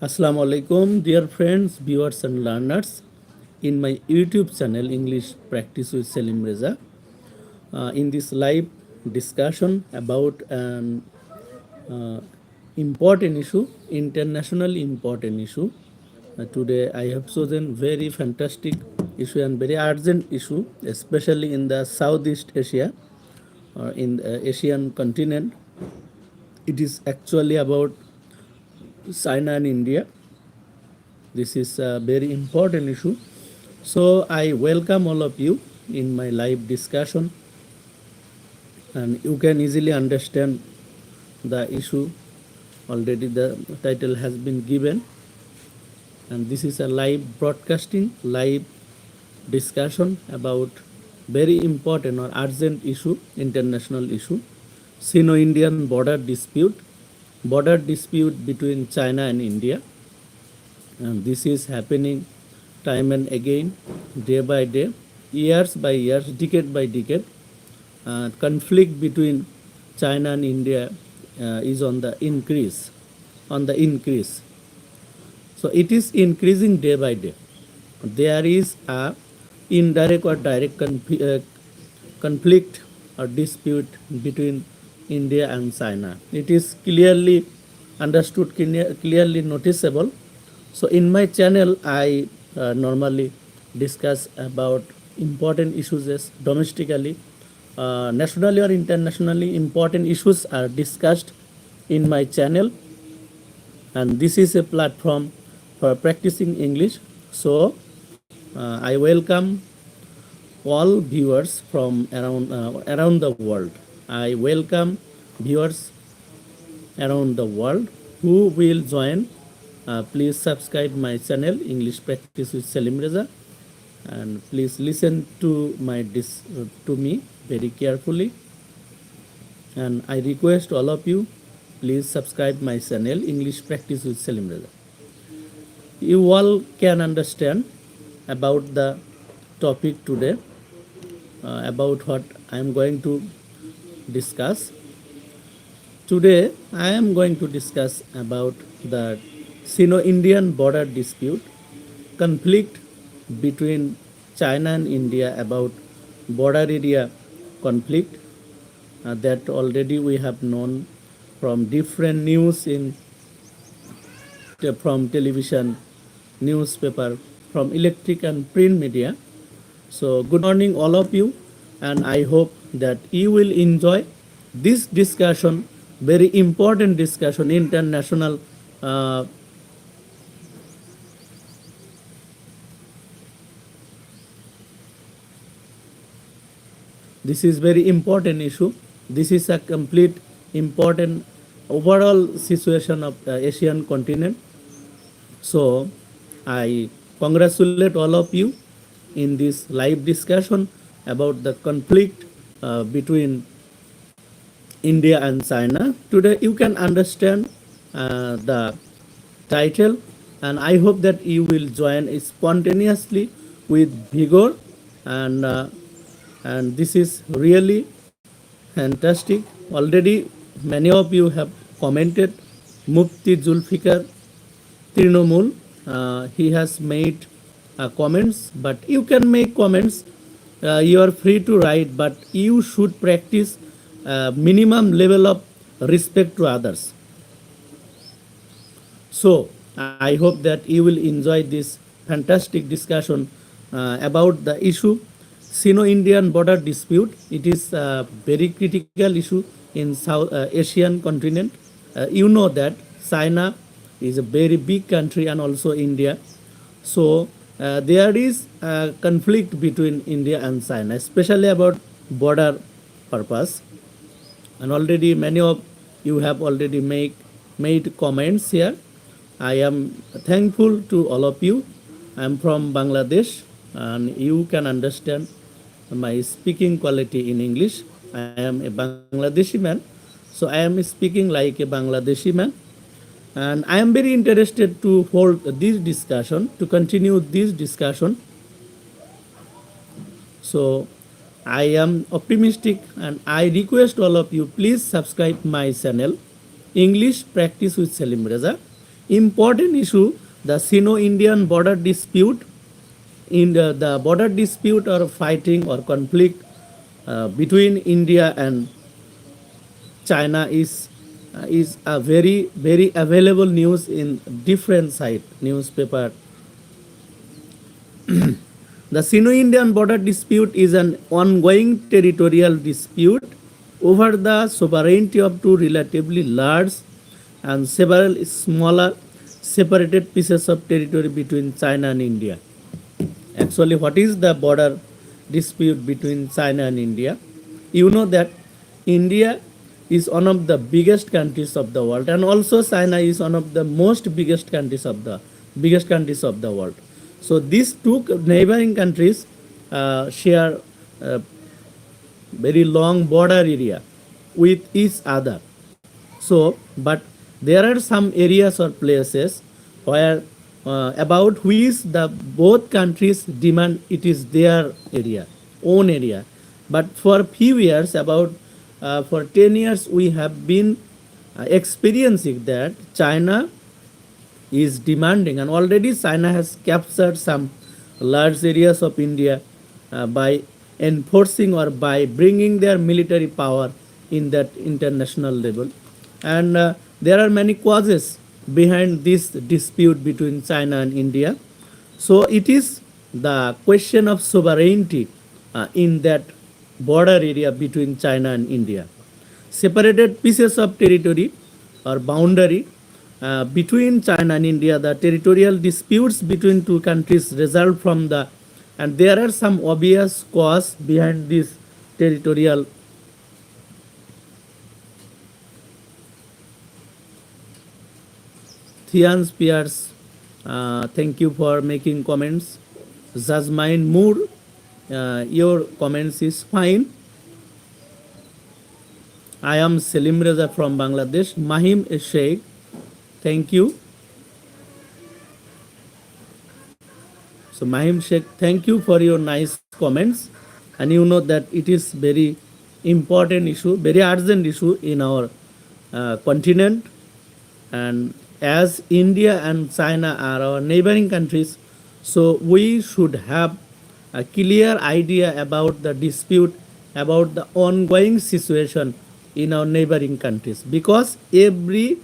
Assalamu alaikum, dear friends, viewers, and learners. In my YouTube channel, English Practice with Selim Reza, in this live discussion about an uh, important issue, internationally important issue. Today, I have chosen very fantastic issue and very urgent issue, especially in the Southeast Asia or in the Asian continent. It is actually about China and India. This is a very important issue. So I welcome all of you in my live discussion, and you can easily understand the issue. Already the title has been given, and this is a live broadcasting, live discussion about very important or urgent issue, international issue, Sino-Indian border dispute between China and India. And this is happening time and again, day by day, years by years, decade by decade. Conflict between China and India is on the increase, So it is increasing day by day. There is a indirect or direct conflict or dispute between India and China. It is clearly understood, clearly noticeable. So in my channel, I normally discuss about important issues as domestically, nationally or internationally. Important issues are discussed in my channel, and this is a platform for practicing English. So I welcome all viewers from around the world. I welcome viewers around the world who will join. Please subscribe my channel English Practice with Selim Reza, and please listen to to me very carefully. And I request all of you, please subscribe my channel English Practice with Selim Reza. You all can understand about the topic today, about what I am going to discuss. Today, I am going to discuss about the Sino-Indian border dispute, conflict between China and India about border area conflict that already we have known from different news from television, newspaper, from electric and print media. So good morning all of you, and I hope that you will enjoy this discussion, very important discussion, international this is very important issue. This is a complete important overall situation of Asian continent. So I congratulate all of you in this live discussion about the conflict between India and China. Today you can understand the title, and I hope that you will join spontaneously with vigor, and this is really fantastic. Already many of you have commented. Mufti Zulfikar Trinamool, he has made comments, but you can make comments. You are free to write, but you should practice minimum level of respect to others. So I hope that you will enjoy this fantastic discussion about the issue Sino-Indian border dispute. It is a very critical issue in South Asian continent. You know that China is a very big country, and also India. So there is a conflict between India and China, especially about border purpose. And already many of you have already made comments here. I am thankful to all of you. I am from Bangladesh, and you can understand my speaking quality in English. I am a Bangladeshi man, so I am speaking like a Bangladeshi man, and I am very interested to hold this discussion, to continue this discussion. So I am optimistic, and I request all of you, please subscribe my channel English Practice with Selim Reza. Important issue, the Sino-Indian border dispute. In the border dispute or fighting or conflict between India and China is a very available news in different site newspaper. The Sino-Indian border dispute is an ongoing territorial dispute over the sovereignty of two relatively large and several smaller separated pieces of territory between China and India. Actually, what is the border dispute between China and India? You know that India is one of the biggest countries of the world, and also China is one of the most biggest countries of the world. So these two neighboring countries share uh, very long border area with each other. So, but there are some areas or places where about which the both countries demand it is their area, own area. But for few years, about for 10 years, we have been experiencing that China is demanding, and already China has captured some large areas of India by enforcing or by bringing their military power in that international level. And there are many causes behind this dispute between China and India. So it is the question of sovereignty in that border area between China and India. Separated pieces of territory or boundary between China and India, the territorial disputes between two countries result from the, and there are some obvious cause behind this territorial. Thian Spears, thank you for making comments. Jasmine Moore, your comments is fine. I am Selim Reza from Bangladesh. Mahim Sheikh, thank you. So Mahim Sheikh, thank you for your nice comments. And you know that it is very important issue, very urgent issue in our continent. And as India and China are our neighboring countries, so we should have a clear idea about the dispute, about the ongoing situation in our neighboring countries, because every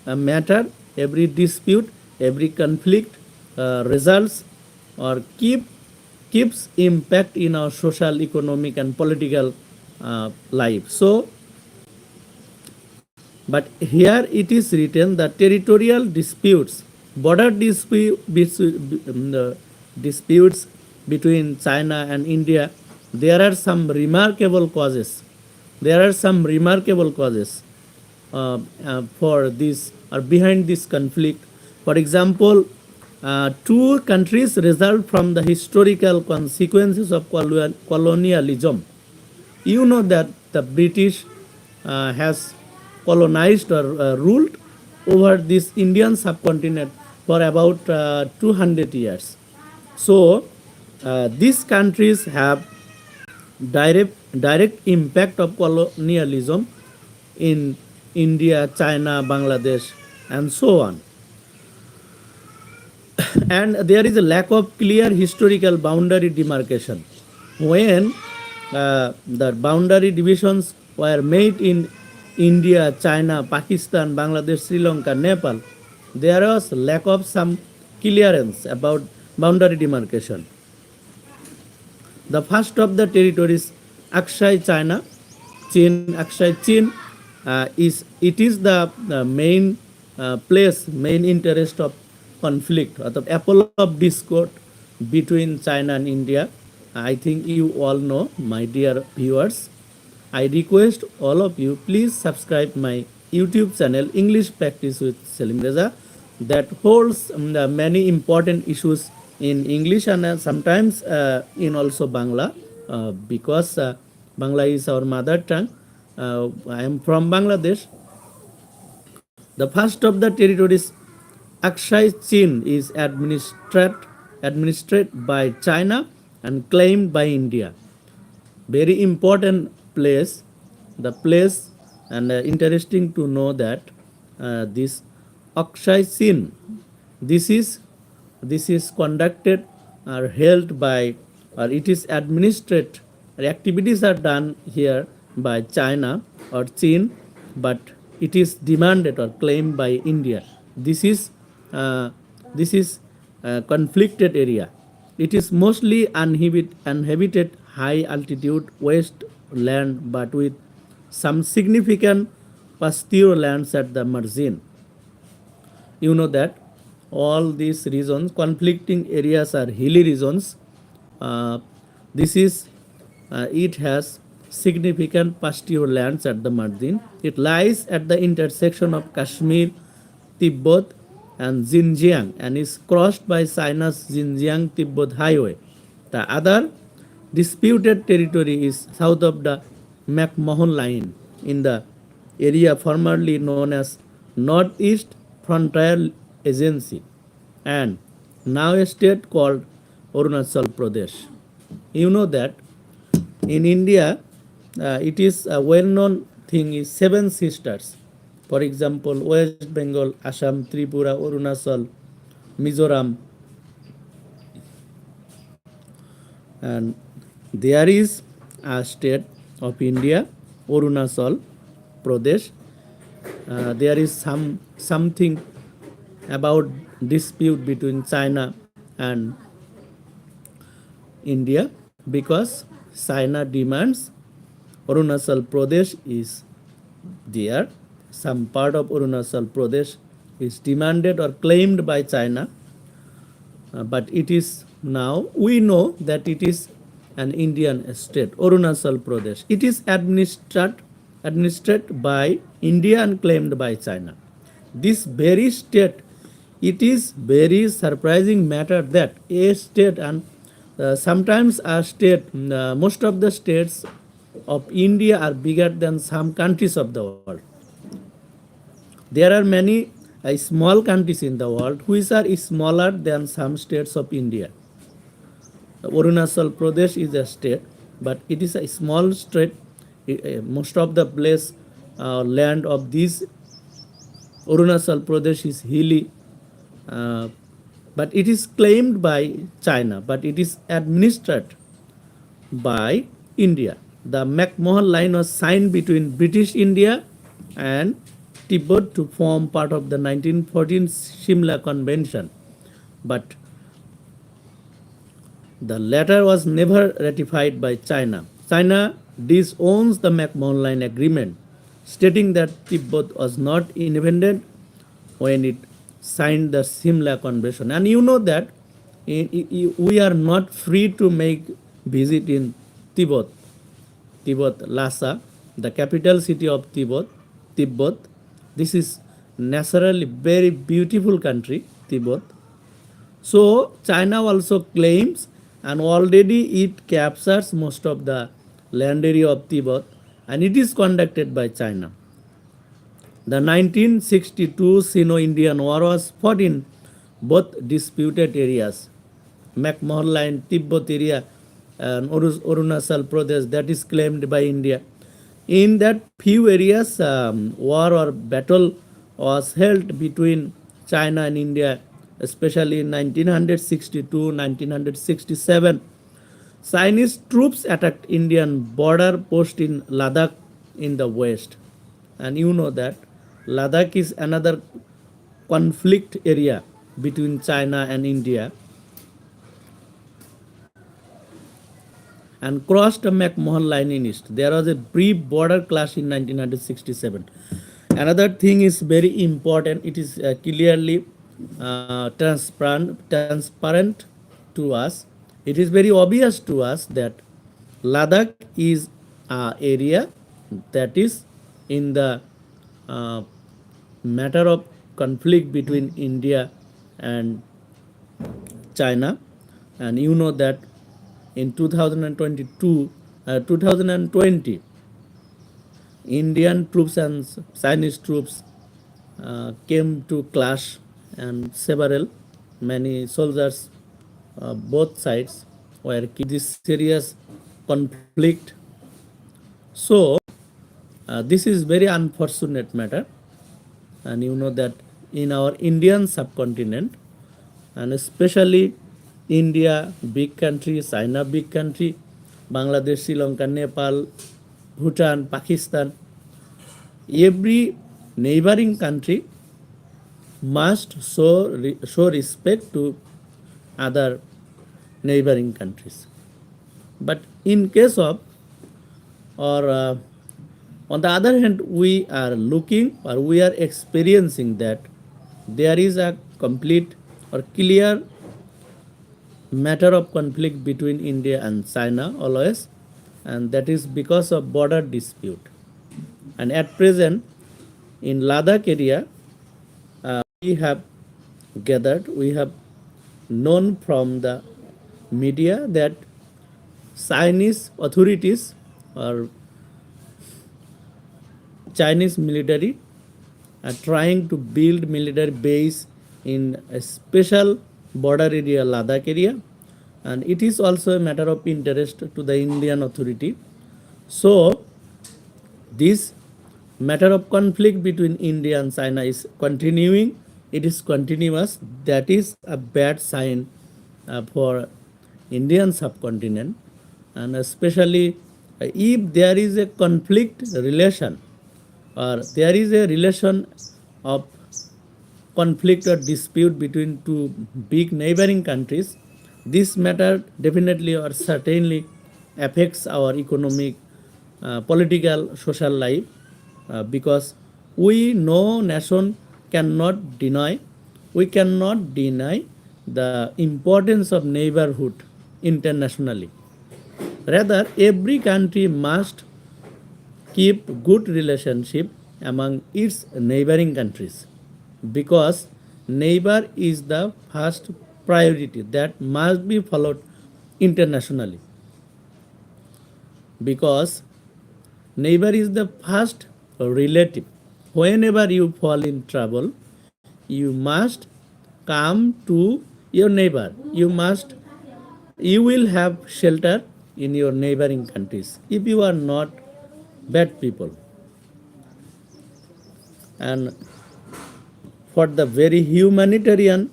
matter, every dispute, every conflict results or keeps impact in our social, economic, and political life. So, but here it is written that territorial disputes, border disputes between China and India, there are some remarkable causes. There are some remarkable causes for this or behind this conflict. For example, two countries result from the historical consequences of colonialism. You know that the British has colonized or ruled over this Indian subcontinent for about 200 years. So these countries have direct impact of colonialism in India, China, Bangladesh, and so on. And there is a lack of clear historical boundary demarcation. When the boundary divisions were made in India, China, Pakistan, Bangladesh, Sri Lanka, Nepal, there was lack of some clearance about boundary demarcation. The first of the territories, Aksai China, Aksai Chin, is the main place, main interest of conflict or the apple of discord between China and India. I think you all know, my dear viewers. I request all of you, please subscribe my YouTube channel, English Practice with Selim Reza, that holds many important issues in English and sometimes in also Bangla, because Bangla is our mother tongue. I am from Bangladesh. The first of the territories, Aksai Chin, is administered by China and claimed by India. Very important place, the place, and interesting to know that this Akshay Sin. This is this is conducted or held by or it is administered or activities are done here by China or Chin, but it is demanded or claimed by India. This is uh, this is conflicted area. It is mostly uninhabited high altitude wasteland, but with some significant pasture lands at the margin. You know that all these regions, conflicting areas are hilly regions. Uh, this is it has significant pasture lands at the margin. It lies at the intersection of Kashmir, Tibet, and Xinjiang, and is crossed by China's Xinjiang Tibet Highway. The other disputed territory is south of the McMahon Line in the area formerly known as Northeast Frontier Agency and now a state called Arunachal Pradesh. You know that in India, it is a well-known thing is seven sisters. For example, West Bengal, Assam, Tripura, Arunachal, Mizoram, and there is a state of India, Arunachal Pradesh. There is something about dispute between China and India because China demands Arunachal Pradesh is there. Some part of Arunachal Pradesh is demanded or claimed by China, but it is now we know that it is an Indian state, Arunachal Pradesh. It is administered by India and claimed by China. This very state, it is very surprising matter that a state and sometimes a state, most of the states of India are bigger than some countries of the world. There are many small countries in the world which are smaller than some states of India. Arunachal Pradesh is a state, but it is a small state. Most of the place land of this Arunachal Pradesh is hilly, uh, but it is claimed by China, but it is administered by India. The McMahon line was signed between British India and Tibet to form part of the 1914 Shimla Convention, but the latter was never ratified by China. China disowns the McMahon Line Agreement, stating that Tibet was not independent when it signed the Shimla Convention. And you know that we are not free to make visit in Tibet, Lhasa, the capital city of Tibet. This is naturally very beautiful country, Tibet. So China also claims and already it captures most of the land area of Tibet and it is conducted by China. The 1962 Sino-Indian War was fought in both disputed areas, McMahon Line, Tibet area, and Arunachal Pradesh, that is claimed by India. In that few areas, war or battle was held between China and India, especially in 1962, 1967. Chinese troops attacked Indian border post in Ladakh in the west. And you know that Ladakh is another conflict area between China and India and crossed the McMahon line in east. There was a brief border clash in 1967. Another thing is very important. It is clearly transparent to us. It is very obvious to us that Ladakh is an area that is in the matter of conflict between India and China, and you know that in 2020, Indian troops and Chinese troops came to clash, and many soldiers, both sides were killed. This serious conflict. So this is very unfortunate matter, and you know that in our Indian subcontinent, and especially India, big country, China, big country, Bangladesh, Sri Lanka, Nepal, Bhutan, Pakistan, every neighboring country must show respect to other neighboring countries. But in case of, or on the other hand, we are looking or we are experiencing that there is a complete or clear matter of conflict between India and China always, and that is because of border dispute. And at present, in Ladakh area, we have gathered, we have known from the media that Chinese authorities or Chinese military are trying to build military base in a special border area, Ladakh area, and it is also a matter of interest to the Indian authority. So this matter of conflict between India and China is continuing. It is continuous. That is a bad sign for Indian subcontinent, and especially if there is a conflict relation or there is a relation of conflict or dispute between two big neighboring countries, this matter definitely or certainly affects our economic, political, social life, because we know nation cannot deny, we cannot deny the importance of neighborhood internationally. Rather, every country must keep good relationship among its neighboring countries, because neighbor is the first priority that must be followed internationally, because neighbor is the first relative. Whenever you fall in trouble, you must come to your neighbor. You will have shelter in your neighboring countries if you are not bad people. And for the very humanitarian,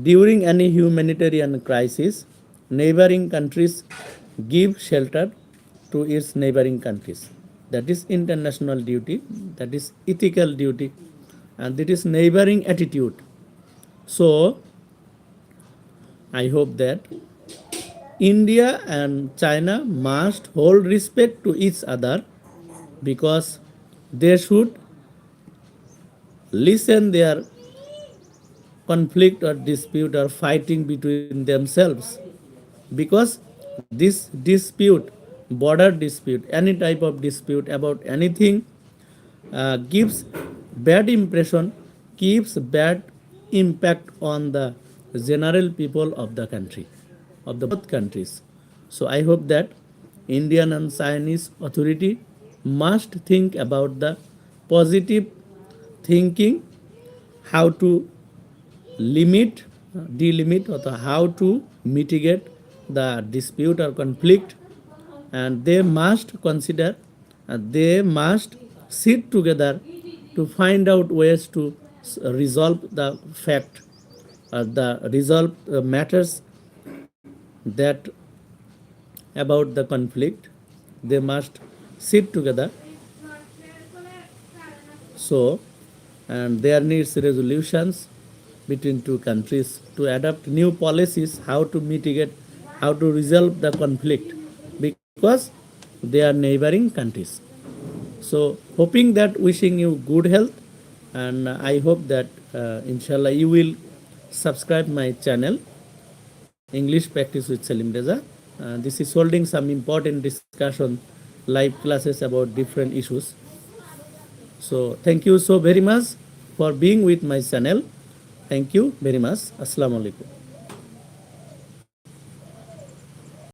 during any humanitarian crisis, neighboring countries give shelter to its neighboring countries. That is international duty, that is ethical duty, and that is neighboring attitude. So I hope that India and China must hold respect to each other, because they should listen their conflict or dispute or fighting between themselves, because this dispute, border dispute, any type of dispute about anything, gives bad impression, gives bad impact on the general people of the country, of the both countries. So I hope that Indian and Chinese authority must think about the positive thinking, how to limit, delimit, or how to mitigate the dispute or conflict, and they must consider, they must sit together to find out ways to resolve the fact, the resolve matters that about the conflict. They must sit together. So, and there needs resolutions between two countries to adopt new policies, how to mitigate, how to resolve the conflict, because they are neighboring countries. So hoping that, wishing you good health, and I hope that inshallah you will subscribe my channel English Practice with Salim Reza. This is holding some important discussion, live classes about different issues. So thank you so very much for being with my channel. Thank you very much. Assalamu alaikum.